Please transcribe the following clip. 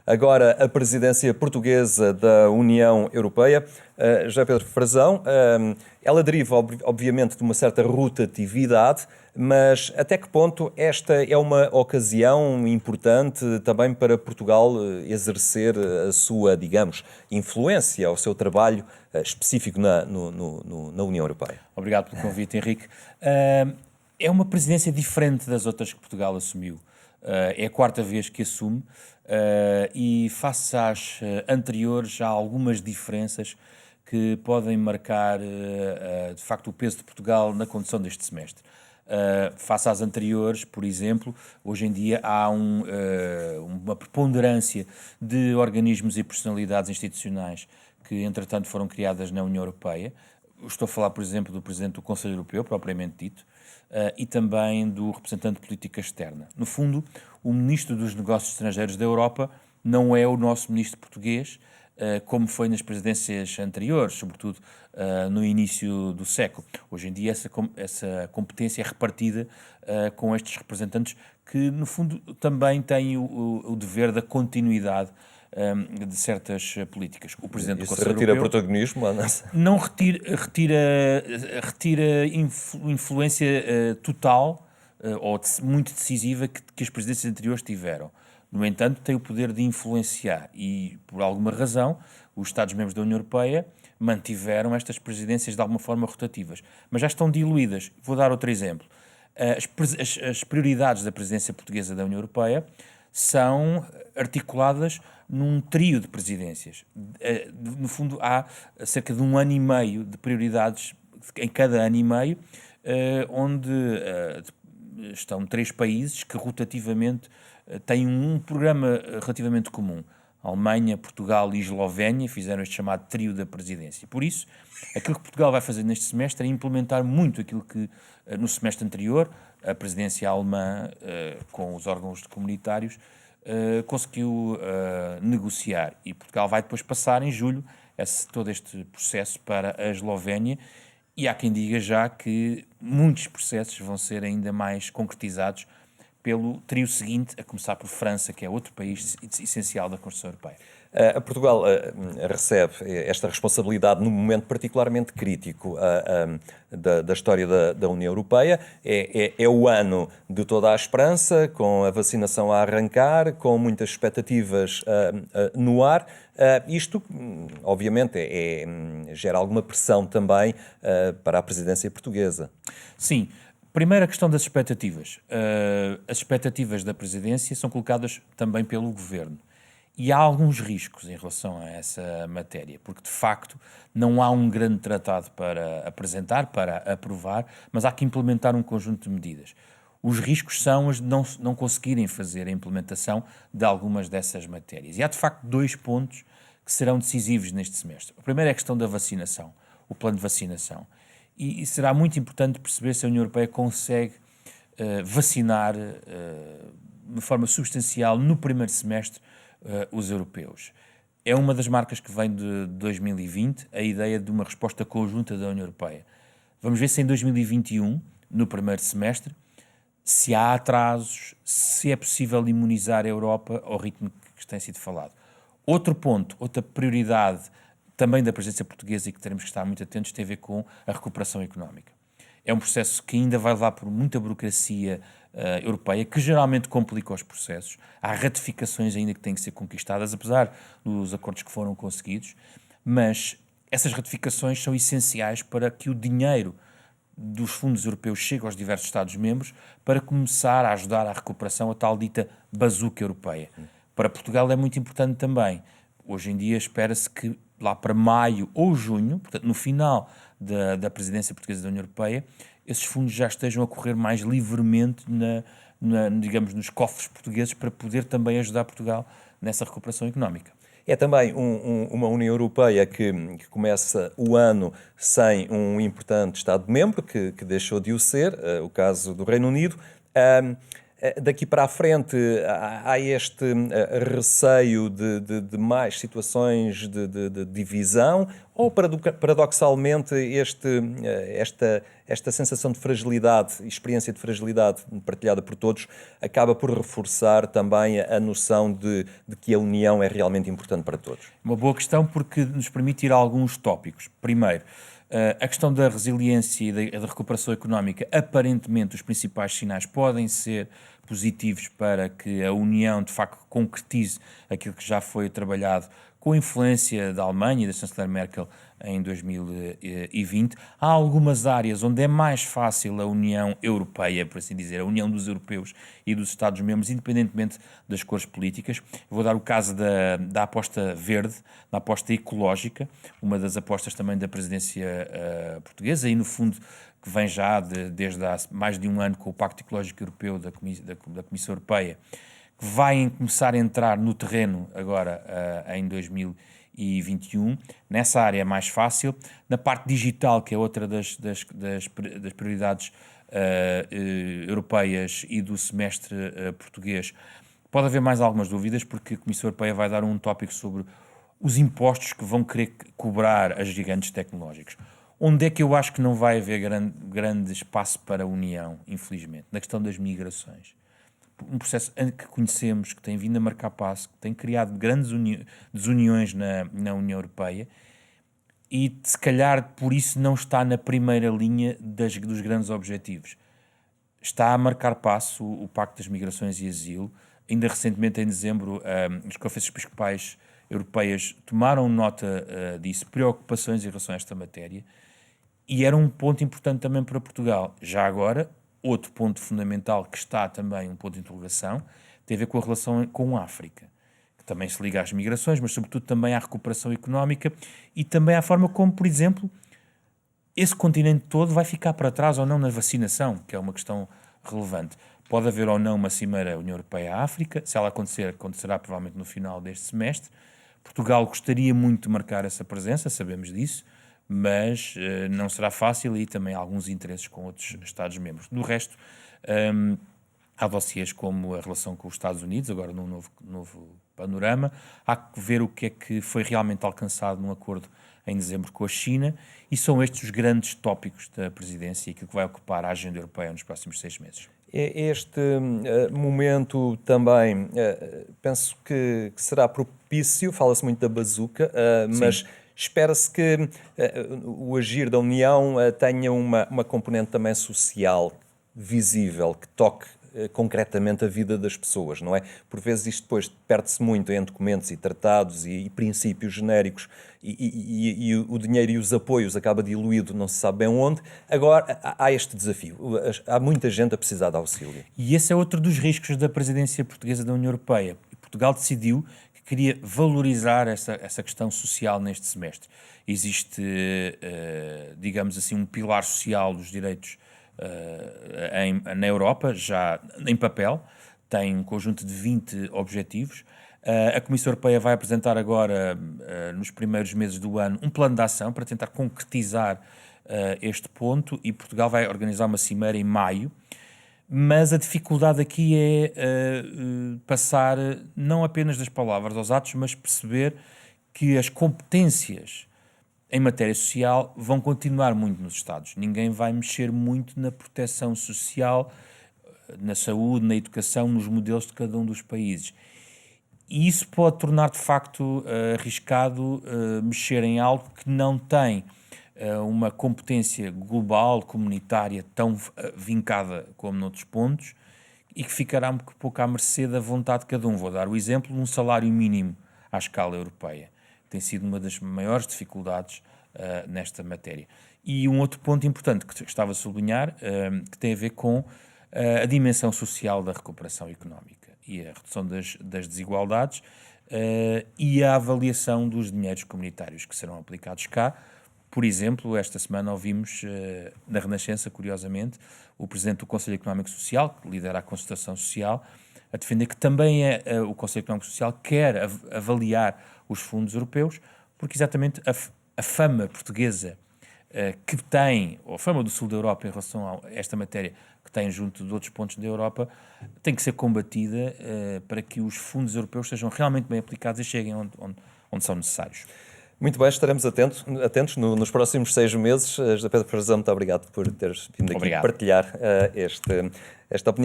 agora a presidência portuguesa da União Europeia. José Pedro Frazão, ela deriva, obviamente, de uma certa rotatividade, mas até que ponto esta é uma ocasião importante também para Portugal exercer a sua, digamos, influência, o seu trabalho específico na União Europeia? Obrigado pelo convite, Henrique. É uma presidência diferente das outras que Portugal assumiu. É a quarta vez que assume e face às anteriores há algumas diferenças que podem marcar, de facto, o peso de Portugal na condução deste semestre. Face às anteriores, por exemplo, hoje em dia há uma preponderância de organismos e personalidades institucionais que, entretanto, foram criadas na União Europeia. Estou a falar, por exemplo, do Presidente do Conselho Europeu, propriamente dito, e também do representante de política externa. No fundo, o Ministro dos Negócios Estrangeiros da Europa não é o nosso Ministro português, como foi nas presidências anteriores, sobretudo no início do século. Hoje em dia essa competência é repartida com estes representantes que, no fundo, também têm o dever da continuidade de certas políticas. O Presidente do Conselho retira Europeu protagonismo? não retira influência total ou muito decisiva que as presidências anteriores tiveram. No entanto, tem o poder de influenciar e, por alguma razão, os Estados-membros da União Europeia mantiveram estas presidências de alguma forma rotativas, mas já estão diluídas. Vou dar outro exemplo. As prioridades da presidência portuguesa da União Europeia são articuladas num trio de presidências. No fundo, há cerca de 1 ano e meio de prioridades em cada ano e meio, onde estão 3 países que rotativamente têm um programa relativamente comum. A Alemanha, Portugal e Eslovénia fizeram este chamado trio da presidência. Por isso, aquilo que Portugal vai fazer neste semestre é implementar muito aquilo que no semestre anterior a presidência alemã, com os órgãos comunitários, conseguiu negociar. E Portugal vai depois passar em julho todo este processo para a Eslovénia. E há quem diga já que muitos processos vão ser ainda mais concretizados pelo trio seguinte, a começar por França, que é outro país essencial da construção europeia. Portugal recebe esta responsabilidade num momento particularmente crítico da história da União Europeia. É o ano de toda a esperança, com a vacinação a arrancar, com muitas expectativas no ar. Isto, obviamente, gera alguma pressão também para a presidência portuguesa. Sim. Primeira questão das expectativas. As expectativas da presidência são colocadas também pelo governo. E há alguns riscos em relação a essa matéria, porque de facto não há um grande tratado para apresentar, para aprovar, mas há que implementar um conjunto de medidas. Os riscos são as de não conseguirem fazer a implementação de algumas dessas matérias. E há de facto 2 pontos que serão decisivos neste semestre. O primeiro é a questão da vacinação, o plano de vacinação. E será muito importante perceber se a União Europeia consegue vacinar de forma substancial no primeiro semestre os europeus. É uma das marcas que vem de 2020, a ideia de uma resposta conjunta da União Europeia. Vamos ver se em 2021, no primeiro semestre, se há atrasos, se é possível imunizar a Europa ao ritmo que tem sido falado. Outro ponto, outra prioridade também da presidência portuguesa e que teremos que estar muito atentos tem a ver com a recuperação económica. É um processo que ainda vai levar por muita burocracia europeia, que geralmente complica os processos. Há ratificações ainda que têm que ser conquistadas, apesar dos acordos que foram conseguidos, mas essas ratificações são essenciais para que o dinheiro dos fundos europeus chegue aos diversos Estados-membros para começar a ajudar à recuperação, a tal dita bazuca europeia. Para Portugal é muito importante também. Hoje em dia espera-se que lá para maio ou junho, portanto no final da presidência portuguesa da União Europeia, esses fundos já estejam a correr mais livremente digamos, nos cofres portugueses para poder também ajudar Portugal nessa recuperação económica. É também uma União Europeia que começa o ano sem um importante Estado-membro, que deixou de o ser, o caso do Reino Unido. daqui para a frente há este receio de mais situações de divisão, ou paradoxalmente esta sensação de fragilidade, experiência de fragilidade partilhada por todos, acaba por reforçar também a noção de que a união é realmente importante para todos? Uma boa questão, porque nos permite ir a alguns tópicos. Primeiro, a questão da resiliência e da recuperação económica, aparentemente os principais sinais podem ser positivos para que a União de facto concretize aquilo que já foi trabalhado com a influência da Alemanha e da chanceler Merkel em 2020. Há algumas áreas onde é mais fácil a União Europeia, por assim dizer, a união dos europeus e dos Estados-membros, independentemente das cores políticas. Vou dar o caso da aposta verde, da aposta ecológica, uma das apostas também da presidência portuguesa e, no fundo, que vem já desde há mais de um ano com o Pacto Ecológico Europeu da Comissão Europeia, que vai começar a entrar no terreno agora em 2021. Nessa área é mais fácil. Na parte digital, que é outra das prioridades europeias e do semestre português, pode haver mais algumas dúvidas, porque a Comissão Europeia vai dar um tópico sobre os impostos que vão querer cobrar as gigantes tecnológicos. Onde é que eu acho que não vai haver grande espaço para a União, infelizmente? Na questão das migrações. Um processo que conhecemos, que tem vindo a marcar passo, que tem criado grandes desuniões na União Europeia e, se calhar, por isso não está na primeira linha dos grandes objetivos. Está a marcar passo o Pacto das Migrações e Asilo. Ainda recentemente, em dezembro, as conferências episcopais europeias tomaram nota disso, preocupações em relação a esta matéria, e era um ponto importante também para Portugal. Já agora, outro ponto fundamental que está também um ponto de interrogação tem a ver com a relação com a África, que também se liga às migrações, mas sobretudo também à recuperação económica e também à forma como, por exemplo, esse continente todo vai ficar para trás ou não na vacinação, que é uma questão relevante. Pode haver ou não uma cimeira União Europeia-África. Se ela acontecer, acontecerá provavelmente no final deste semestre. Portugal gostaria muito de marcar essa presença, sabemos disso, mas não será fácil e também há alguns interesses com outros Estados-membros. Do resto, há dossiês como a relação com os Estados Unidos, agora num novo panorama. Há que ver o que é que foi realmente alcançado num acordo em dezembro com a China, e são estes os grandes tópicos da presidência e aquilo que vai ocupar a agenda europeia nos próximos 6 meses. Este momento também, penso que será propício, fala-se muito da bazuca, mas espera-se que o agir da União tenha uma componente também social, visível, que toque concretamente a vida das pessoas, não é? Por vezes isto depois perde-se muito em documentos e tratados e princípios genéricos e o dinheiro e os apoios acaba diluído, não se sabe bem onde. Agora há este desafio, há muita gente a precisar de auxílio. E esse é outro dos riscos da presidência portuguesa da União Europeia. Portugal decidiu que queria valorizar essa questão social neste semestre. Existe, digamos assim, um pilar social dos direitos na Europa, já em papel, tem um conjunto de 20 objetivos. A Comissão Europeia vai apresentar agora, nos primeiros meses do ano, um plano de ação para tentar concretizar este ponto, e Portugal vai organizar uma cimeira em maio. Mas a dificuldade aqui é passar não apenas das palavras aos atos, mas perceber que as competências em matéria social vão continuar muito nos Estados. Ninguém vai mexer muito na proteção social, na saúde, na educação, nos modelos de cada um dos países. E isso pode tornar, de facto, arriscado mexer em algo que não tem uma competência global, comunitária, tão vincada como noutros pontos, e que ficará um pouco à mercê da vontade de cada um. Vou dar o exemplo de um salário mínimo à escala europeia. Tem sido uma das maiores dificuldades nesta matéria. E um outro ponto importante que estava a sublinhar, que tem a ver com a dimensão social da recuperação económica e a redução das desigualdades e a avaliação dos dinheiros comunitários que serão aplicados cá. Por exemplo, esta semana ouvimos na Renascença, curiosamente, o Presidente do Conselho Económico e Social, que lidera a consultação social, a defender que também o Conselho Económico e Social quer avaliar os fundos europeus, porque exatamente a fama portuguesa que tem, ou a fama do sul da Europa em relação a esta matéria, que tem junto de outros pontos da Europa, tem que ser combatida para que os fundos europeus sejam realmente bem aplicados e cheguem onde são necessários. Muito bem, estaremos atentos nos próximos 6 meses. José Pedro Frazão, muito obrigado por teres vindo aqui partilhar esta opinião.